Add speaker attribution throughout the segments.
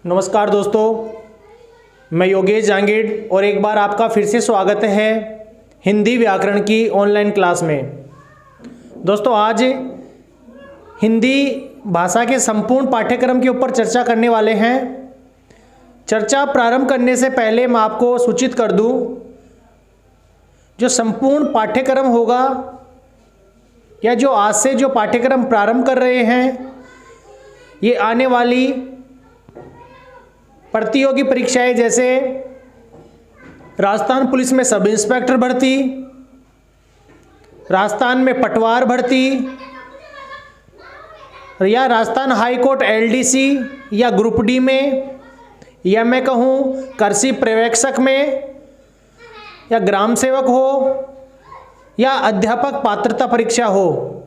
Speaker 1: नमस्कार दोस्तों, मैं योगेश जांगीड़ और एक बार आपका फिर से स्वागत है हिंदी व्याकरण की ऑनलाइन क्लास में। दोस्तों, आज हिंदी भाषा के संपूर्ण पाठ्यक्रम के ऊपर चर्चा करने वाले हैं। चर्चा प्रारंभ करने से पहले मैं आपको सूचित कर दूं, जो संपूर्ण पाठ्यक्रम होगा या जो आज से जो पाठ्यक्रम प्रारंभ कर रहे हैं, ये आने वाली प्रतियोगी परीक्षाएं जैसे राजस्थान पुलिस में सब इंस्पेक्टर भर्ती, राजस्थान में पटवार भर्ती या राजस्थान हाई कोर्ट एलडीसी या ग्रुप डी में, या मैं कहूँ कृषि पर्यवेक्षक में, या ग्राम सेवक हो या अध्यापक पात्रता परीक्षा हो,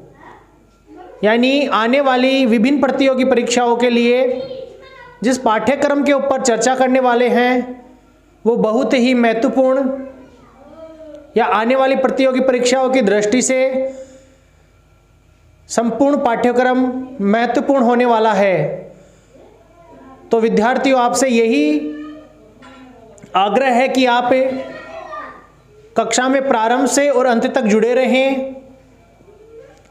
Speaker 1: यानी आने वाली विभिन्न प्रतियोगी परीक्षाओं के लिए जिस पाठ्यक्रम के ऊपर चर्चा करने वाले हैं वो बहुत ही महत्वपूर्ण या आने वाली प्रतियोगी परीक्षाओं की दृष्टि से संपूर्ण पाठ्यक्रम महत्वपूर्ण होने वाला है। तो विद्यार्थियों, आपसे यही आग्रह है कि आप कक्षा में प्रारंभ से और अंत तक जुड़े रहें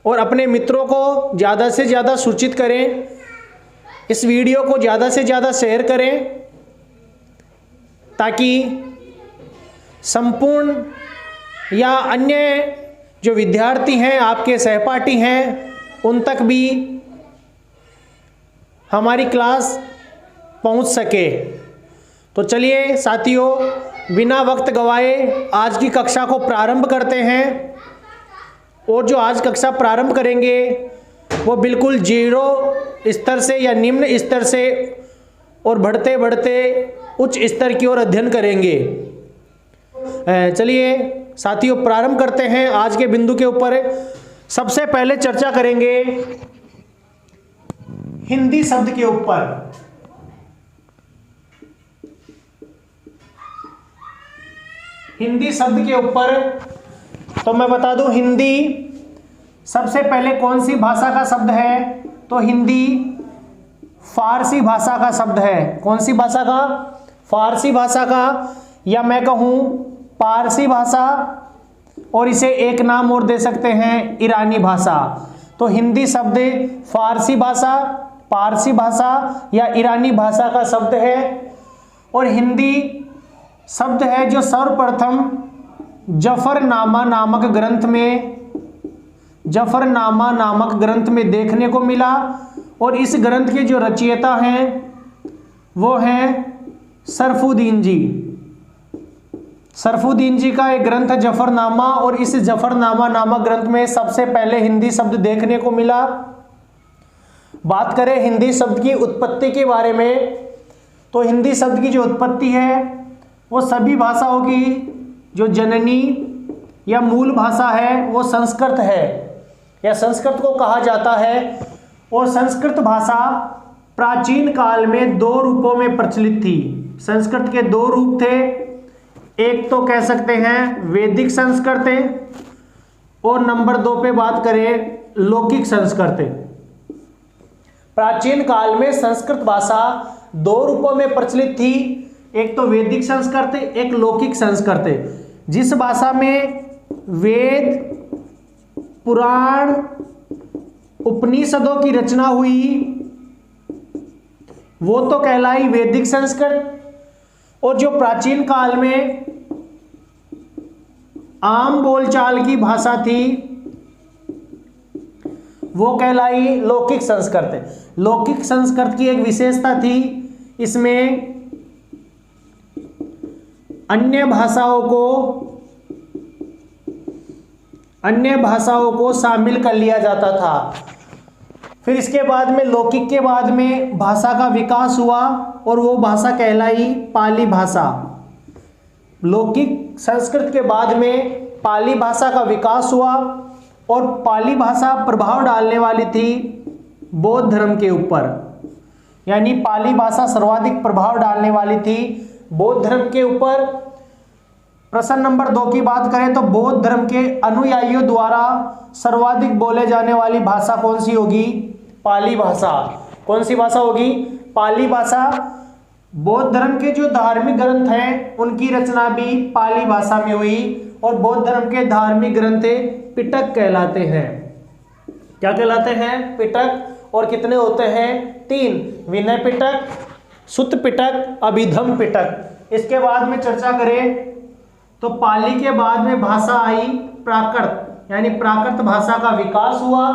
Speaker 1: और अपने मित्रों को ज़्यादा से ज़्यादा सूचित करें। इस वीडियो को ज़्यादा से ज़्यादा शेयर करें ताकि संपूर्ण या अन्य जो विद्यार्थी हैं, आपके सहपाठी हैं, उन तक भी हमारी क्लास पहुंच सके। तो चलिए साथियों, बिना वक्त गवाए आज की कक्षा को प्रारंभ करते हैं। और जो आज कक्षा प्रारंभ करेंगे वो बिल्कुल जीरो स्तर से या निम्न स्तर से और बढ़ते बढ़ते उच्च स्तर की ओर अध्ययन करेंगे। चलिए साथियों, प्रारंभ करते हैं आज के बिंदु के ऊपर। सबसे पहले चर्चा करेंगे हिंदी शब्द के ऊपर। हिंदी शब्द के ऊपर तो मैं बता दूं, हिंदी सबसे पहले कौन सी भाषा का शब्द है? तो हिंदी फारसी भाषा का शब्द है। कौन सी भाषा का? फारसी भाषा का, या मैं कहूँ पारसी भाषा, और इसे एक नाम और दे सकते हैं, ईरानी भाषा। तो हिंदी शब्द फारसी भाषा, पारसी भाषा या ईरानी भाषा का शब्द है। और हिंदी शब्द है जो सर्वप्रथम जफरनामा नामक ग्रंथ में देखने को मिला। और इस ग्रंथ के जो रचयिता हैं वो हैं सरफुद्दीन जी। सरफुद्दीन जी का एक ग्रंथ है जफरनामा, और इस जफरनामा नामक ग्रंथ में सबसे पहले हिंदी शब्द देखने को मिला। बात करें हिंदी शब्द की उत्पत्ति के बारे में, तो हिंदी शब्द की जो उत्पत्ति है वो सभी भाषाओं की जो जननी या मूल भाषा है वो संस्कृत है, या संस्कृत को कहा जाता है। और संस्कृत भाषा प्राचीन काल में दो रूपों में प्रचलित थी। संस्कृत के दो रूप थे, एक तो कह सकते हैं वैदिक संस्कृत, और नंबर 2 पे बात करें लौकिक संस्कृत। प्राचीन काल में संस्कृत भाषा दो रूपों में प्रचलित थी, एक तो वैदिक संस्कृत, एक लौकिक संस्कृत। जिस भाषा में वेद, पुराण, उपनिषदों की रचना हुई वो तो कहलाई वैदिक संस्कृत, और जो प्राचीन काल में आम बोलचाल की भाषा थी वो कहलाई लौकिक संस्कृत। लौकिक संस्कृत की एक विशेषता थी, इसमें अन्य भाषाओं को शामिल कर लिया जाता था। फिर इसके बाद में लौकिक के बाद में भाषा का विकास हुआ और वो भाषा कहलाई पाली भाषा। लौकिक संस्कृत के बाद में पाली भाषा का विकास हुआ, और पाली भाषा प्रभाव डालने वाली थी बौद्ध धर्म के ऊपर, यानी पाली भाषा सर्वाधिक प्रभाव डालने वाली थी बौद्ध धर्म के ऊपर। प्रश्न नंबर 2 की बात करें तो बौद्ध धर्म के अनुयायियों द्वारा सर्वाधिक बोले जाने वाली भाषा कौन सी होगी? पाली भाषा। कौन सी भाषा होगी? पाली भाषा। बौद्ध धर्म के जो धार्मिक ग्रंथ हैं उनकी रचना भी पाली भाषा में हुई और बौद्ध धर्म के धार्मिक ग्रंथ पिटक कहलाते हैं। क्या कहलाते हैं? पिटक। और कितने होते हैं? 3, विनय पिटक, सुत्त पिटक, अभिधम पिटक। इसके बाद में चर्चा करें तो पाली के बाद में भाषा आई प्राकृत, यानी प्राकृत भाषा का विकास हुआ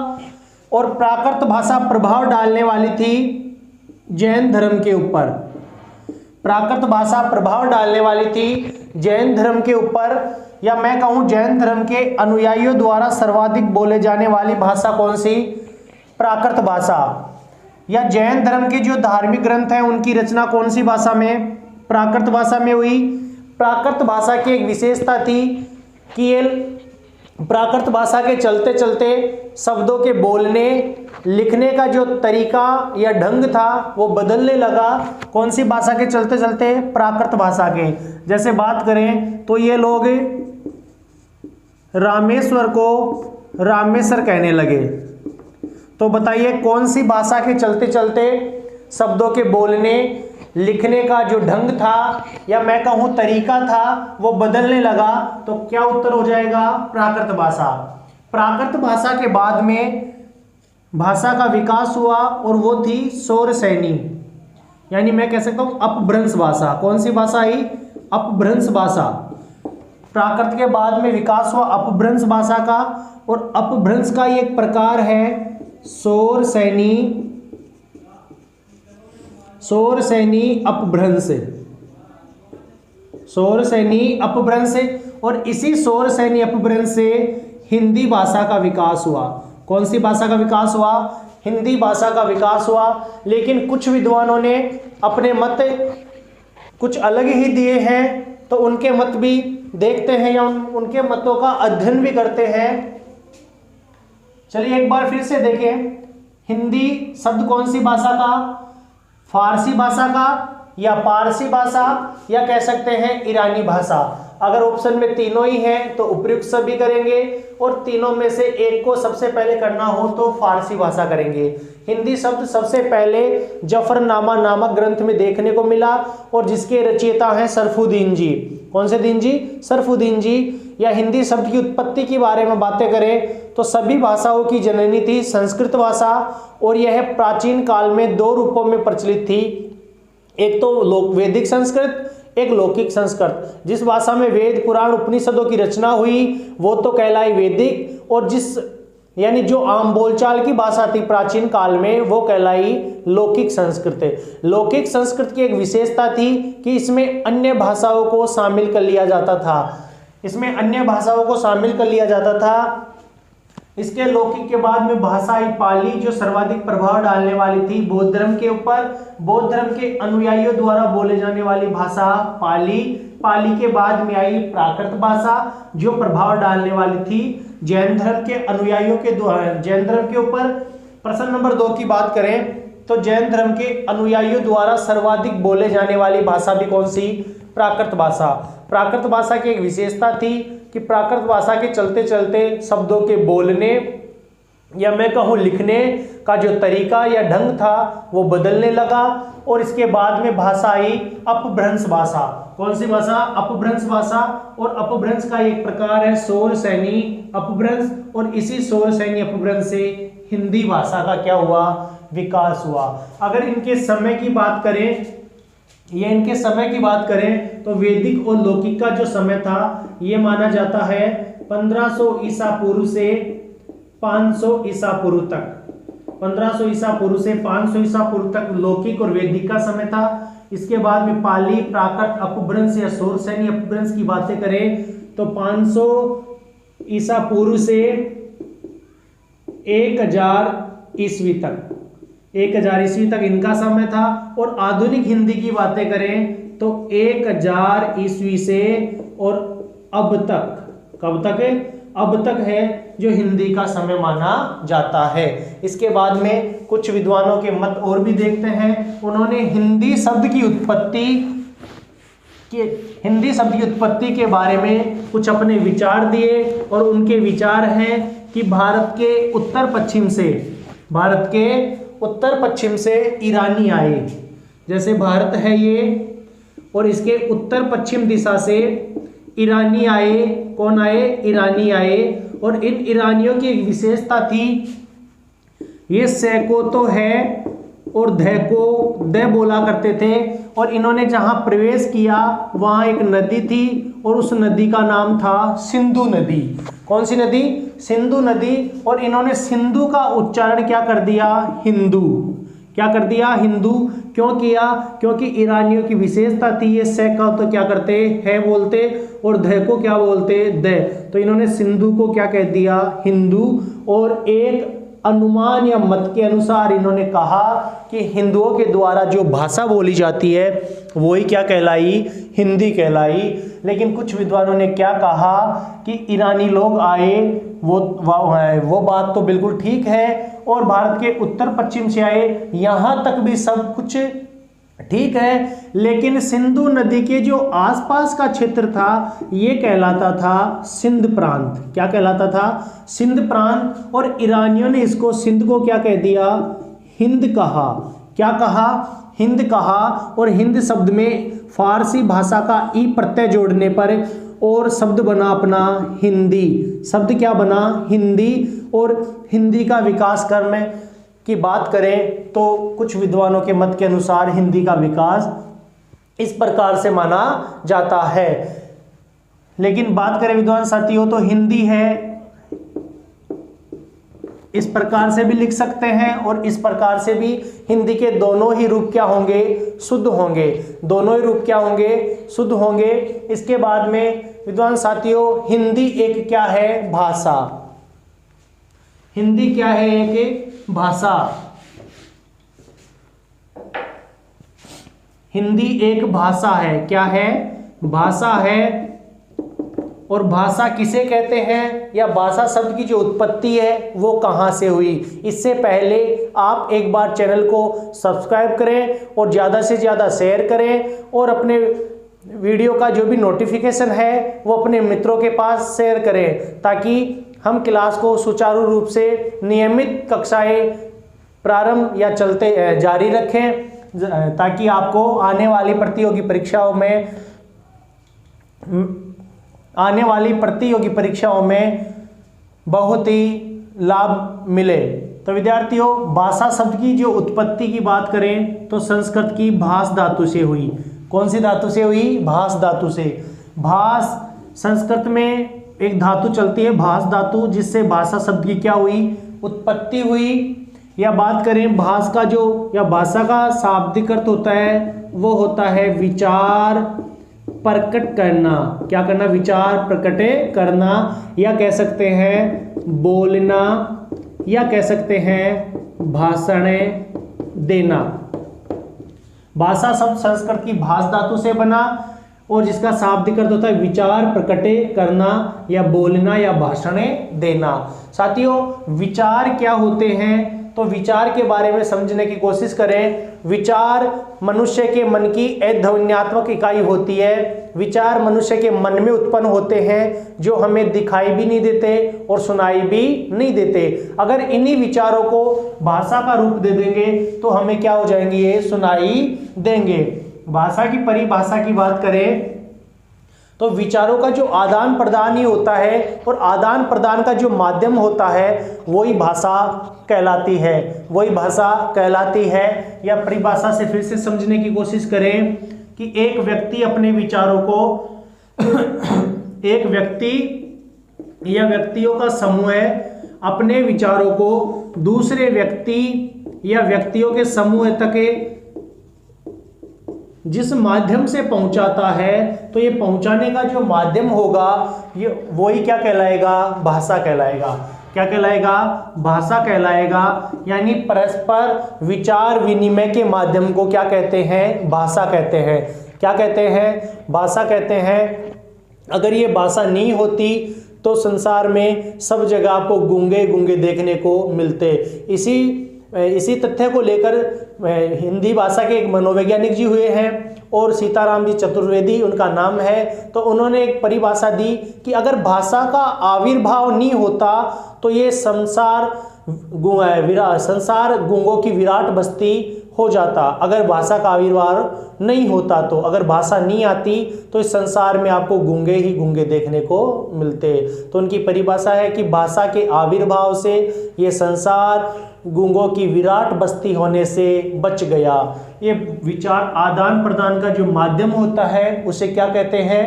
Speaker 1: और प्राकृत भाषा प्रभाव डालने वाली थी जैन धर्म के ऊपर। प्राकृत भाषा प्रभाव डालने वाली थी जैन धर्म के ऊपर, या मैं कहूं जैन धर्म के अनुयायियों द्वारा सर्वाधिक बोले जाने वाली भाषा कौन सी? प्राकृत भाषा। या जैन धर्म के जो धार्मिक ग्रंथ हैं उनकी रचना कौन सी भाषा में? प्राकृत भाषा में हुई। प्राकृत भाषा की एक विशेषता थी कि ये प्राकृत भाषा के चलते चलते शब्दों के बोलने लिखने का जो तरीका या ढंग था वो बदलने लगा। कौन सी भाषा के चलते चलते? प्राकृत भाषा के। जैसे बात करें तो ये लोग रामेश्वर को रामेश्वर कहने लगे। तो बताइए कौन सी भाषा के चलते चलते शब्दों के बोलने लिखने का जो ढंग था या मैं कहूं तरीका था वो बदलने लगा? तो क्या उत्तर हो जाएगा? प्राकृत भाषा। प्राकृत भाषा के बाद में भाषा का विकास हुआ और वो थी सौरसैनी, यानी मैं कह सकता हूं अपभ्रंश भाषा। कौन सी भाषा आई? अपभ्रंश भाषा। प्राकृत के बाद में विकास हुआ अपभ्रंश भाषा का, और अपभ्रंश का एक प्रकार है सौरसैनी, सौरसैनी अपभ्रंश, सौरसैनी अपभ्रंश। और इसी सौरसैनी अपभ्रंश से हिंदी भाषा का विकास हुआ। कौन सी भाषा का विकास हुआ? हिंदी भाषा का विकास हुआ। लेकिन कुछ विद्वानों ने अपने मत कुछ अलग ही दिए हैं, तो उनके मत भी देखते हैं या उनके मतों का अध्ययन भी करते हैं। चलिए एक बार फिर से देखें, हिंदी शब्द कौन सी भाषा का? फारसी भाषा का, या पारसी भाषा, या कह सकते हैं ईरानी भाषा। अगर ऑप्शन में तीनों ही हैं तो उपयुक्त सभी करेंगे, और तीनों में से एक को सबसे पहले करना हो तो फारसी भाषा करेंगे। हिंदी शब्द सबसे पहले जफरनामा नामक ग्रंथ में देखने को मिला, और जिसके रचयिता हैं सरफुद्दीन जी। कौन से दीन जी? सरफुद्दीन जी। या हिंदी शब्द की उत्पत्ति के बारे में बातें करें तो सभी भाषाओं की जननी थी संस्कृत भाषा, और यह प्राचीन काल में 2 रूपों में प्रचलित थी। एक तो वैदिक संस्कृत, एक लौकिक संस्कृत। जिस भाषा में वेद पुराण उपनिषदों की रचना हुई वो तो कहलाई वैदिक, और जिस यानी जो आम बोलचाल की भाषा थी प्राचीन काल में वो कहलाई लौकिक संस्कृत। लौकिक संस्कृत की एक विशेषता थी कि इसमें अन्य भाषाओं को शामिल कर लिया जाता था, इसमें अन्य भाषाओं को शामिल कर लिया जाता था। इसके लौकिक के बाद में भाषा आई पाली, जो सर्वाधिक प्रभाव डालने वाली थी बौद्ध धर्म के ऊपर। बौद्ध धर्म के अनुयायियों द्वारा बोले जाने वाली भाषा पाली। पाली के बाद में आई प्राकृत भाषा, जो प्रभाव डालने वाली थी जैन धर्म के अनुयायियों के द्वारा जैन धर्म के ऊपर। प्रश्न नंबर 2 की बात करें तो जैन धर्म के अनुयायियों द्वारा सर्वाधिक बोले जाने वाली भाषा भी कौन सी? प्राकृत भाषा। प्राकृत भाषा की एक विशेषता थी कि प्राकृत भाषा के चलते चलते शब्दों के बोलने या मैं कहूँ लिखने का जो तरीका या ढंग था वो बदलने लगा, और इसके बाद में भाषा आई अपभ्रंश भाषा। कौन सी भाषा? अपभ्रंश भाषा। और अपभ्रंश का एक प्रकार है सौरसैनी अपभ्रंश, और इसी सौरसैनी अपभ्रंश से हिंदी भाषा का क्या हुआ? विकास हुआ। अगर इनके समय की बात करें या इनके समय की बात करें तो वैदिक और लौकिक का जो समय था ये माना जाता है 1500 ईसा पूर्व से 500 ईसा पूर्व तक। 1500 ईसा पूर्व से 500 ईसा पूर्व तक लौकिक और वैदिक का समय था। इसके बाद में पाली, प्राकृत, अपभ्रंश या सौरसैनी अपभ्रंश की बातें करें तो 500 ईसा पूर्व से 1000 ईस्वी तक 1000 ईस्वी तक इनका समय था। और आधुनिक हिंदी की बातें करें तो 1000 ईस्वी से और अब तक, कब तक है? अब तक है जो हिंदी का समय माना जाता है। इसके बाद में कुछ विद्वानों के मत और भी देखते हैं। उन्होंने हिंदी शब्द की उत्पत्ति के बारे में कुछ अपने विचार दिए, और उनके विचार हैं कि भारत के उत्तर पश्चिम से ईरानी आए। जैसे भारत है ये, और इसके उत्तर पश्चिम दिशा से ईरानी आए। कौन आए? ईरानी आए। और इन ईरानियों की एक विशेषता थी, ये से को तो है और ध को द बोला करते थे। और इन्होंने जहां प्रवेश किया वहां एक नदी थी और उस नदी का नाम था सिंधु नदी। कौन सी नदी? सिंधु नदी। और इन्होंने सिंधु का उच्चारण क्या कर दिया? हिंदू। क्या कर दिया? हिंदू। क्यों किया? क्योंकि ईरानियों की विशेषता थी, ये से का तो क्या करते है बोलते और ध को क्या बोलते? द। तो इन्होंने सिंधु को क्या कह दिया? हिंदू। और एक अनुमान या मत के अनुसार इन्होंने कहा कि हिंदुओं के द्वारा जो भाषा बोली जाती है वही क्या कहलाई? हिंदी कहलाई। लेकिन कुछ विद्वानों ने क्या कहा कि ईरानी लोग आए, वो बात तो बिल्कुल ठीक है, और भारत के उत्तर पश्चिम से आए, यहाँ तक भी सब कुछ ठीक है, लेकिन सिंधु नदी के जो आसपास का क्षेत्र था ये कहलाता था सिंध प्रांत। क्या कहलाता था? सिंध प्रांत। और ईरानियों ने इसको सिंध को क्या कह दिया? हिंद कहा। क्या कहा? हिंद कहा। और हिंद शब्द में फारसी भाषा का ई प्रत्यय जोड़ने पर और शब्द बना अपना हिंदी। शब्द क्या बना? हिंदी। और हिंदी का विकास क्रम की बात करें तो कुछ विद्वानों के मत के अनुसार हिंदी का विकास इस प्रकार से माना जाता है। लेकिन बात करें विद्वान साथियों तो हिंदी है, इस प्रकार से भी लिख सकते हैं और इस प्रकार से भी। हिंदी के दोनों ही रूप क्या होंगे? शुद्ध होंगे। दोनों ही रूप क्या होंगे? शुद्ध होंगे। इसके बाद में विद्वान साथियों हिंदी एक क्या है? भाषा। हिंदी क्या है? एक भाषा। हिंदी एक भाषा है। क्या है? भाषा है। और भाषा किसे कहते हैं या भाषा शब्द की जो उत्पत्ति है वो कहाँ से हुई? इससे पहले आप एक बार चैनल को सब्सक्राइब करें और ज़्यादा से ज़्यादा शेयर करें और अपने वीडियो का जो भी नोटिफिकेशन है वो अपने मित्रों के पास शेयर करें, ताकि हम क्लास को सुचारू रूप से नियमित कक्षाएं प्रारंभ या चलते जारी रखें, ताकि आपको आने वाली प्रतियोगी परीक्षाओं में बहुत ही लाभ मिले। तो विद्यार्थियों भाषा शब्द की जो उत्पत्ति की बात करें तो संस्कृत की भास धातु से हुई। कौन सी धातु से हुई? भास धातु से। भास संस्कृत में एक धातु चलती है भास धातु, जिससे भाषा शब्द की क्या हुई? उत्पत्ति हुई। या बात करें भास का जो या भाषा का शाब्दिक अर्थ होता है वो होता है विचार प्रकट करना। क्या करना? विचार प्रकट करना, या कह सकते हैं बोलना, या कह सकते हैं भाषण देना। भाषा शब्द संस्कृत की भास धातु से बना और जिसका शाब्दिक अर्थ होता है विचार प्रकट करना या बोलना या भाषण देना। साथियों विचार क्या होते हैं तो विचार के बारे में समझने की कोशिश करें। विचार मनुष्य के मन की अध्यात्मात्मक इकाई होती है। विचार मनुष्य के मन में उत्पन्न होते हैं जो हमें दिखाई भी नहीं देते और सुनाई भी नहीं देते। अगर इन्हीं विचारों को भाषा का रूप दे देंगे तो हमें क्या हो जाएंगे? ये सुनाई देंगे। भाषा की परिभाषा की बात करें तो विचारों का जो आदान प्रदान ही होता है और आदान प्रदान का जो माध्यम होता है वही भाषा कहलाती है। वही भाषा कहलाती है। या परिभाषा से फिर से समझने की कोशिश करें कि एक व्यक्ति अपने विचारों को एक व्यक्ति या व्यक्तियों का समूह है अपने विचारों को दूसरे व्यक्ति या व्यक्तियों के समूह तक जिस माध्यम से पहुंचाता है तो ये पहुंचाने का जो माध्यम होगा ये वही क्या कहलाएगा? भाषा कहलाएगा। क्या कहलाएगा? भाषा कहलाएगा। यानी परस्पर विचार विनिमय के माध्यम को क्या कहते हैं? भाषा कहते हैं। क्या कहते हैं? भाषा कहते हैं। अगर ये भाषा नहीं होती तो संसार में सब जगह आपको गूंगे गूंगे देखने को मिलते। इसी तथ्य को लेकर हिंदी भाषा के एक मनोवैज्ञानिक जी हुए हैं और सीताराम जी चतुर्वेदी उनका नाम है। तो उन्होंने एक परिभाषा दी कि अगर भाषा का आविर्भाव नहीं होता तो ये संसार गूंगों की विराट बस्ती हो जाता अगर भाषा का आविर्भाव नहीं होता। तो अगर भाषा नहीं आती तो इस संसार में आपको गूंगे ही गूंगे देखने को मिलते। तो उनकी परिभाषा है कि भाषा के आविर्भाव से ये संसार गूंगों की विराट बस्ती होने से बच गया। ये विचार आदान प्रदान का जो माध्यम होता है उसे क्या कहते हैं,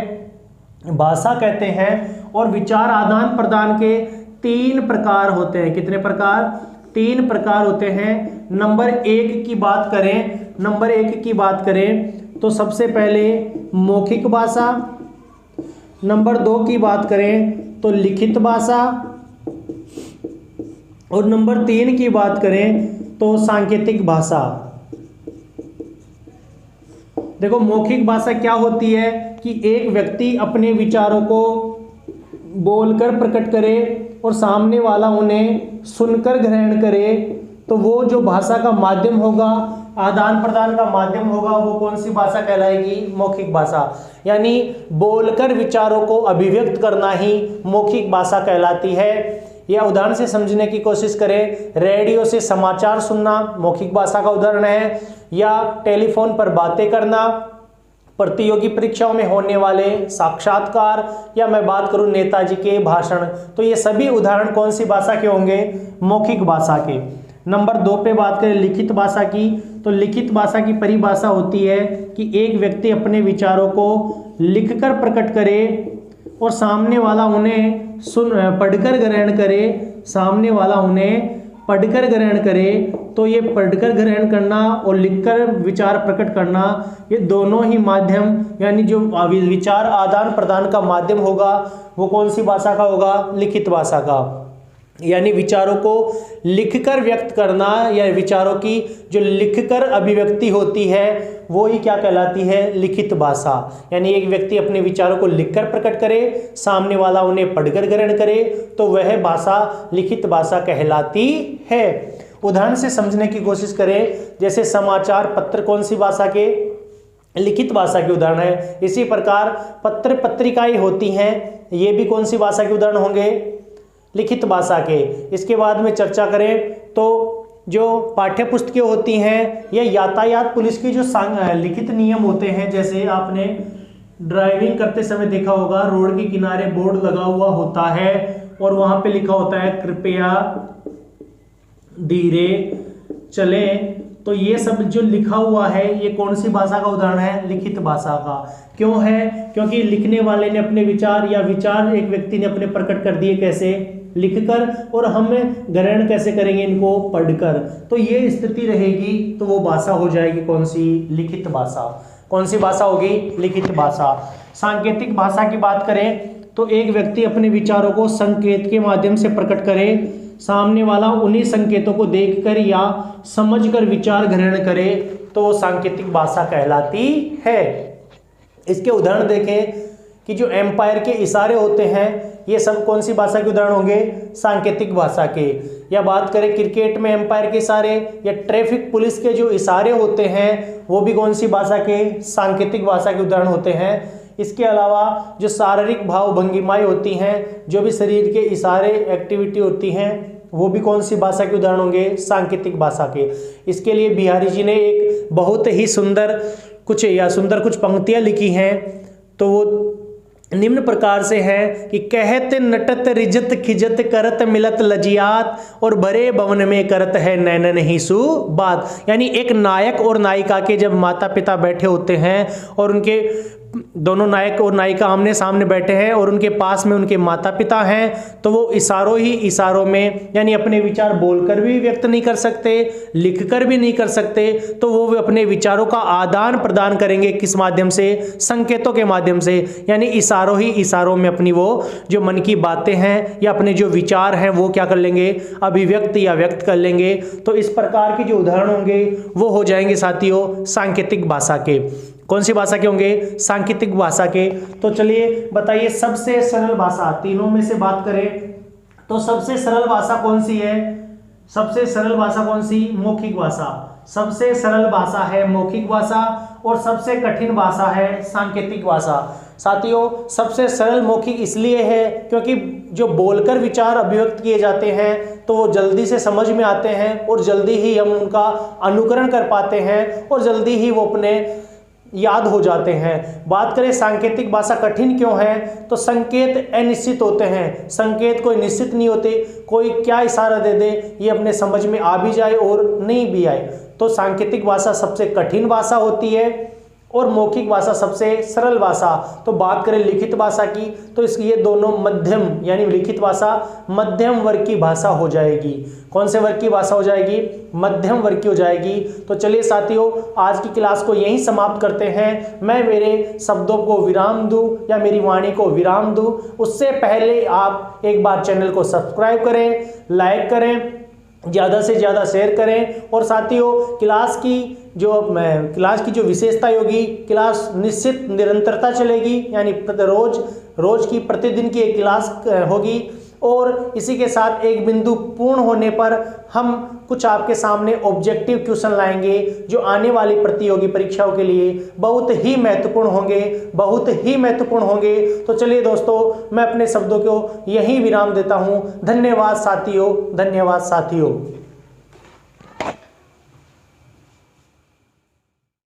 Speaker 1: भाषा कहते हैं। और विचार आदान प्रदान के 3 प्रकार होते हैं। कितने प्रकार? 3 प्रकार होते हैं। नंबर 1 की बात करें तो सबसे पहले मौखिक भाषा, नंबर 2 की बात करें तो लिखित भाषा, और नंबर 3 की बात करें तो सांकेतिक भाषा। देखो मौखिक भाषा क्या होती है कि एक व्यक्ति अपने विचारों को बोलकर प्रकट करे और सामने वाला उन्हें सुनकर ग्रहण करे। तो वो जो भाषा का माध्यम होगा, आदान प्रदान का माध्यम होगा, वो कौन सी भाषा कहलाएगी? मौखिक भाषा। यानी बोलकर विचारों को अभिव्यक्त करना ही मौखिक भाषा कहलाती है। यह उदाहरण से समझने की कोशिश करें। रेडियो से समाचार सुनना मौखिक भाषा का उदाहरण है, या टेलीफोन पर बातें करना, प्रतियोगी परीक्षाओं में होने वाले साक्षात्कार, या मैं बात करूं नेताजी के भाषण। तो ये सभी उदाहरण कौन सी भाषा के होंगे? मौखिक भाषा के। नंबर 2 पे बात करें लिखित भाषा की, तो लिखित भाषा की परिभाषा होती है कि एक व्यक्ति अपने विचारों को लिखकर प्रकट करे और सामने वाला उन्हें पढ़कर ग्रहण करे, सामने वाला उन्हें पढ़कर ग्रहण करे। तो ये पढ़कर ग्रहण करना और लिखकर विचार प्रकट करना, ये दोनों ही माध्यम, यानी जो विचार आदान प्रदान का माध्यम होगा वो कौन सी भाषा का होगा? लिखित भाषा का। यानी विचारों को लिखकर व्यक्त करना, या विचारों की जो लिखकर अभिव्यक्ति होती है वो ही क्या कहलाती है? लिखित भाषा। यानी एक व्यक्ति अपने विचारों को लिखकर प्रकट करे, सामने वाला उन्हें पढ़कर ग्रहण करे, तो वह भाषा लिखित भाषा कहलाती है। उदाहरण से समझने की कोशिश करें। जैसे समाचार पत्र कौन सी भाषा के? लिखित भाषा के उदाहरण है। इसी प्रकार पत्र पत्रिकाएं होती हैं, ये भी कौन सी भाषा के उदाहरण होंगे? लिखित भाषा के। इसके बाद में चर्चा करें तो जो पाठ्य पुस्तकें होती हैं या यातायात पुलिस की जो लिखित नियम होते हैं, जैसे आपने ड्राइविंग करते समय देखा होगा रोड के किनारे बोर्ड लगा हुआ होता है और वहां पे लिखा होता है कृपया धीरे चलें। तो ये सब जो लिखा हुआ है ये कौन सी भाषा का उदाहरण है? लिखित भाषा का। क्यों है? क्योंकि लिखने वाले ने अपने विचार या विचार एक व्यक्ति ने अपने प्रकट कर दिए, कैसे? लिखकर, और हम ग्रहण कैसे करेंगे? इनको पढ़कर। तो ये स्थिति रहेगी तो वो भाषा हो जाएगी कौन सी? लिखित भाषा। कौन सी भाषा होगी? लिखित भाषा। सांकेतिक भाषा की बात करें तो एक व्यक्ति अपने विचारों को संकेत के माध्यम से प्रकट करे, सामने वाला उन्हीं संकेतों को देखकर या समझकर विचार ग्रहण करे, तो वो सांकेतिक भाषा कहलाती है। इसके उदाहरण देखें कि जो एम्पायर के इशारे होते हैं ये सब कौन सी भाषा के उदाहरण होंगे? सांकेतिक भाषा के। या बात करें क्रिकेट में एम्पायर के इशारे, या ट्रैफिक पुलिस के जो इशारे होते हैं वो भी कौन सी भाषा के? सांकेतिक भाषा के उदाहरण होते हैं। इसके अलावा जो शारीरिक भाव भंगिमाएं होती हैं, जो भी शरीर के इशारे एक्टिविटी होती हैं, वो भी कौन सी भाषा के उदाहरण होंगे? सांकेतिक भाषा के। इसके लिए बिहारी जी ने एक बहुत ही सुंदर कुछ पंक्तियां लिखी हैं, तो वो निम्न प्रकार से है कि कहत नटत रिजत खिजत करत मिलत लजियात और बड़े भवन में करत है नैनन ही सु बात। यानी एक नायक और नायिका के जब माता पिता बैठे होते हैं और उनके दोनों नायक और नायिका आमने सामने बैठे हैं और उनके पास में उनके माता पिता हैं, तो वो इशारों में, यानी अपने विचार बोलकर भी व्यक्त नहीं कर सकते, लिखकर भी नहीं कर सकते, तो वो अपने विचारों का आदान प्रदान करेंगे किस माध्यम से? संकेतों के माध्यम से। यानी इशारों में अपनी वो जो मन की बातें हैं या अपने जो विचार हैं वो क्या कर लेंगे? अभिव्यक्त या व्यक्त कर लेंगे। तो इस प्रकार के जो उदाहरण होंगे वो हो जाएंगे साथियों सांकेतिक भाषा के। कौन सी भाषा के होंगे? सांकेतिक भाषा के। तो चलिए बताइए सबसे सरल भाषा, तीनों में से बात करें तो सबसे सरल भाषा कौन सी है? सबसे सरल भाषा कौन सी? मौखिक भाषा। सबसे सरल भाषा है मौखिक भाषा और सबसे कठिन भाषा है सांकेतिक भाषा। साथियों सबसे सरल मौखिक इसलिए है क्योंकि जो बोलकर विचार अभिव्यक्त किए जाते हैं तो वो जल्दी से समझ में आते हैं और जल्दी ही हम उनका अनुकरण कर पाते हैं और जल्दी ही वो अपने याद हो जाते हैं। बात करें सांकेतिक भाषा कठिन क्यों है, तो संकेत अनिश्चित होते हैं, संकेत कोई निश्चित नहीं होते, कोई क्या इशारा दे दे ये अपने समझ में आ भी जाए और नहीं भी आए। तो सांकेतिक भाषा सबसे कठिन भाषा होती है और मौखिक भाषा सबसे सरल भाषा। तो बात करें लिखित भाषा की, तो इसकी ये दोनों मध्यम, यानी लिखित भाषा मध्यम वर्ग की भाषा हो जाएगी। कौन से वर्ग की भाषा हो जाएगी, मध्यम वर्ग की हो जाएगी। तो चलिए साथियों, आज की क्लास को यहीं समाप्त करते हैं। मैं मेरे शब्दों को विराम दूं या मेरी वाणी को विराम दूं, उससे पहले आप एक बार चैनल को सब्सक्राइब करें, लाइक करें, ज़्यादा से ज़्यादा शेयर करें। और साथियों, क्लास की जो विशेषता होगी, क्लास निश्चित निरंतरता चलेगी, यानी रोज की प्रतिदिन की एक क्लास होगी। और इसी के साथ एक बिंदु पूर्ण होने पर हम कुछ आपके सामने ऑब्जेक्टिव क्वेश्चन लाएंगे जो आने वाली प्रतियोगी परीक्षाओं के लिए बहुत ही महत्वपूर्ण होंगे। तो चलिए दोस्तों, मैं अपने शब्दों को यहीं विराम देता हूं। धन्यवाद साथियों।